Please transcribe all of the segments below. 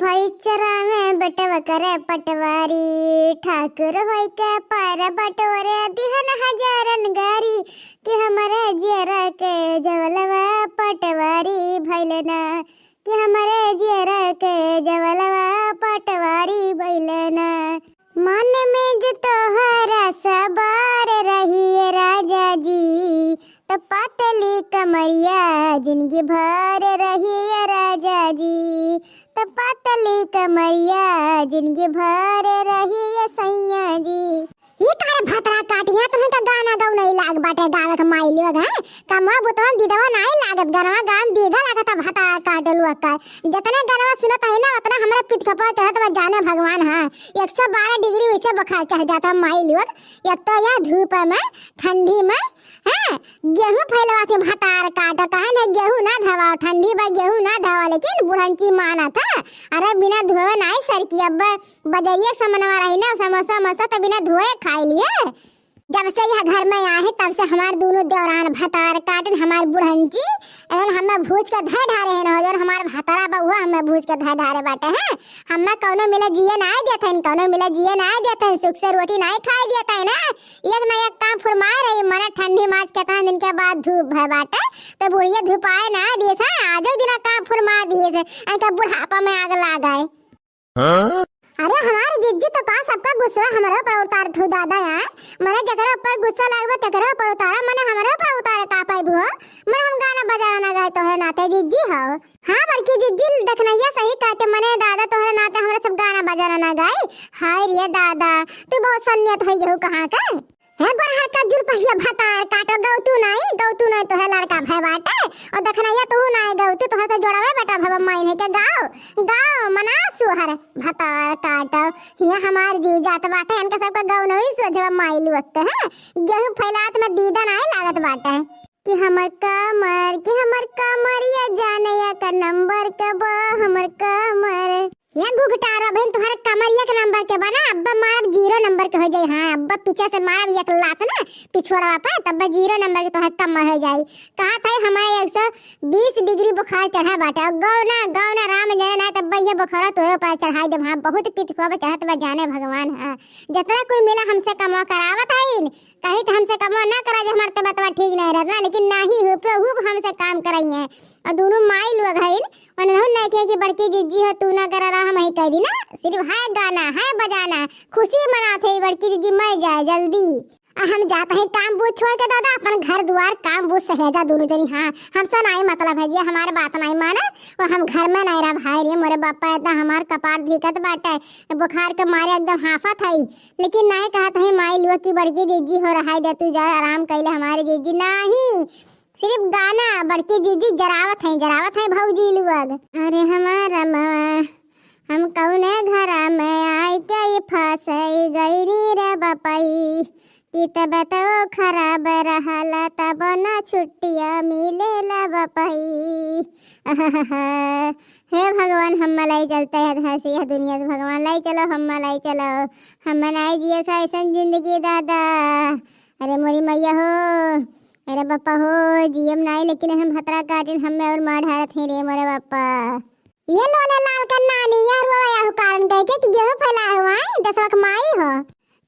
भैचरा में बटवा करे पटवारी ठाकुर होई के पर बटोरे दिहन हजारन गारी कि हमारे जियरा के जवलवा पटवारी भैलना कि हमारे जियरा के जवलवा पटवारी भैलना मन में जो तोहरा सवार रही राजा जी तो पतली कमरिया जिंदगी भर रही राजा जी तो पतली कमरिया जिंदगी भर रही सैया जी। ये तारे भतरा काटिया तुम्हें तो गाना गाऊ नहीं लाग बाटे गावे के माइली वग है कमा बुतवन दीदवा नहीं लागत गनवा गान दीदा लागत भता काटलु अक्का जितने गनवा सुनत है ना उतना हमरा पिट खपा चढ़त बा जाने भगवान हां 112 डिग्री वैसे बुखार चढ़ जाता माइली वग एक तो यह धूप में ठंडी में हैं गेहूं फैलवा के भतार काटा कहे ना गेहूं ना धवा ठंडी बा गेहूं ना धवा लेकिन बुढ़ंची माना था अरे बिना धोए नहीं सर की अब बजरिया समनवा रही ना समोसा मसा तो बिना धोए खाई लिए। जब से यह घर में आए तब से हमार दोनों देवरान भतार काटन हमार बुढ़ंची एन हमें भूज के धर ढारे हैं और हमार भतारा बहुआ हमें भूज के धर ढारे बाटे हैं हमें कौनो मिले जिए ना देते हैं कौनो मिले जिए ना देते हैं सुख से रोटी नहीं खाई देता है ना एक ना एक काम फुरमाए रही मना ठंडी माच कितना दिन के बाद धूप है बाटे तो बुढ़िया धूप आए ना दिए से आज दिन काम फुरमा दिए से इनका बुढ़ापा में आग लगाए। अरे हमारे जिज्जी तो का सबका गुस्सा हमारे ऊपर उतार थू दादा यार मने जकरा ऊपर गुस्सा लागबा तकरा ऊपर उतारा मने हमारे ऊपर उतारे का पाइबू हो मैं हम गाना बजाना गाए तोहरे नाते जिज्जी हो हां बड़की जिज्जी देखनैया सही कहते मने दादा तोहरे नाते हमरा सब गाना बजाना ना गाए हाय रे दादा तू बहुत सन्नियत है हो कहां का है गोरहर का जुल पहिया भतार काटो गौतू नहीं तोहरे लड़का भय बाटे और देखनैया तू नहीं गौतू तोहरे से जोड़ावे बेटा भव माई है के गाओ मना सुहर भतार काटो ये हमार जीव जात बाटे इनका सबका गाँव नहीं सोचवा माई लुकते हैं गेहूं फैलात में दीदा नहीं लागत बाटे कि हमर कमर या जानया का नंबर कब हमर कमर ये गुगटारा बहन तुम्हारे कमरिया के नंबर के बना अब्बा मार 0 नंबर के हो जाए हां अब्बा पीछे से मार एक लात ना पिछवाड़ा पे तब 0 नंबर के तो कम हो जाए कहा था हमारे 120 डिग्री बुखार चढ़ा बाटे गौना राम जाने ना तब ये बुखार तो ऊपर चढ़ाई दे हां बहुत पिट को चढ़त बा जाने भगवान हां जितना कोई मिला हमसे कमा करावत है कहीं तो हमसे कमा ना करा जे हमारे तबीयत ठीक नहीं रहना लेकिन नहीं हो पे हमसे काम कराई है और दोनों माई लोग हैं उन्होंने नहीं कहे कि बड़की जिज्जी हो तू ना करा रहा हम ही कह दी ना सिर्फ है गाना है बजाना खुशी मनाते बड़की जिज्जी मर जाए जल्दी हम जाते हैं काम बूझ छोड़ के दादा अपन घर द्वार काम बूझ सहेजा दोनों जनी हाँ हमसे नहीं मतलब है जी हमारे बात नहीं माना और हम घर में नहीं रहा भाई रे मोरे बापा इतना हमार कपार दिक्कत बाटे बुखार के मारे एकदम हाफत है लेकिन नहीं कहा था माई लोग की बड़की जिज्जी हो रहा है तू जा आराम कैले हमारे जिज्जी नहीं सिर्फ गाना बड़की जिज्जी जरावत है भौजी लोग अरे हमारा हम कौने घर में आई के फंस गई रे बपई कि तबीयत खराब रहला तब ना छुट्टिया मिलेला बपई हे भगवान हम लाई चलते है हंसी है दुनिया से भगवान लाई चलो हम लाई जिए कैसन जिंदगी दादा अरे मोरी मैया हो अरे पापा हो जीएम नहीं लेकिन हम खतरा काटिन हमें और मार ढारत है रे मोरे पापा ये लोले लाल का नानी यार वो आया हो कारण कह के कि गेहूं फैलाया हुआ है 10 लाख माई हो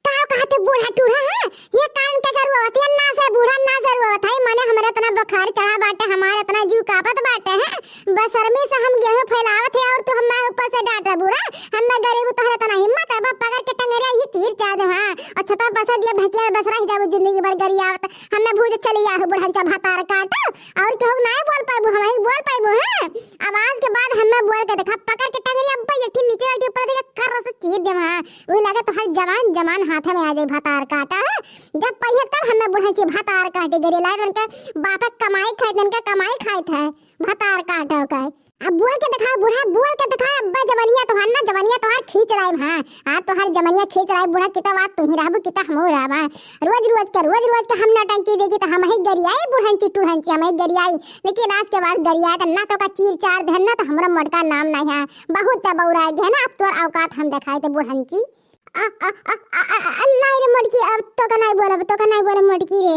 का कहते बूढ़ा टूढ़ा है ये कारण का जरूरत है ना से बूढ़ा ना जरूरत है माने हमारे इतना बुखार चढ़ा बाटे हमारे इतना जीव कापत बाटे है बसरमी से हम गेहूं फैलावत है और तू हमारे ऊपर से डांटा बूढ़ा हम गरीब तोहरे तना हिम्मत है पकड़ के टंगरे ये तीर चाद हां और छता बसा दिया भकिया बसरा ही जाबो जिंदगी भर गरियावत हमें भूज चली आ बुढ़ा का भतार काट और केहू नहीं बोल पाबो हम ही बोल पाबो है आवाज के बाद हमें बोल के देखा पकड़ के टंगरी अब ये ठीक नीचे वाली ऊपर से कर से तीर दे हां वो लगे तो हर जवान हाथ में आ जाए भतार काटा है जब पहिए तब हमें बुढ़ा की भतार काटे गरे लाए उनका बाप कमाई खाए थे भतार काटा का अब बोल के दिखा बूढ़ा बोल के दिखा अब्बा जवनिया तो हर खींच रहा है हां तो हर जवनिया खींच रहा है बूढ़ा किता बात तू ही रहबू किता हम रहबा रोज के हम नटंकी देगी तो हम ही गरियाई बुढ़ंची टुढ़ंची हम ही गरियाई लेकिन आज के बाद गरिया तो ना तो का चीर चार धन ना तो हमरा मटका नाम नहीं है बहुत बौरा है ना अब तोर औकात हम दिखाए थे बुढ़ंची नहीं रे मटकी अब तो का नहीं बोले मटकी रे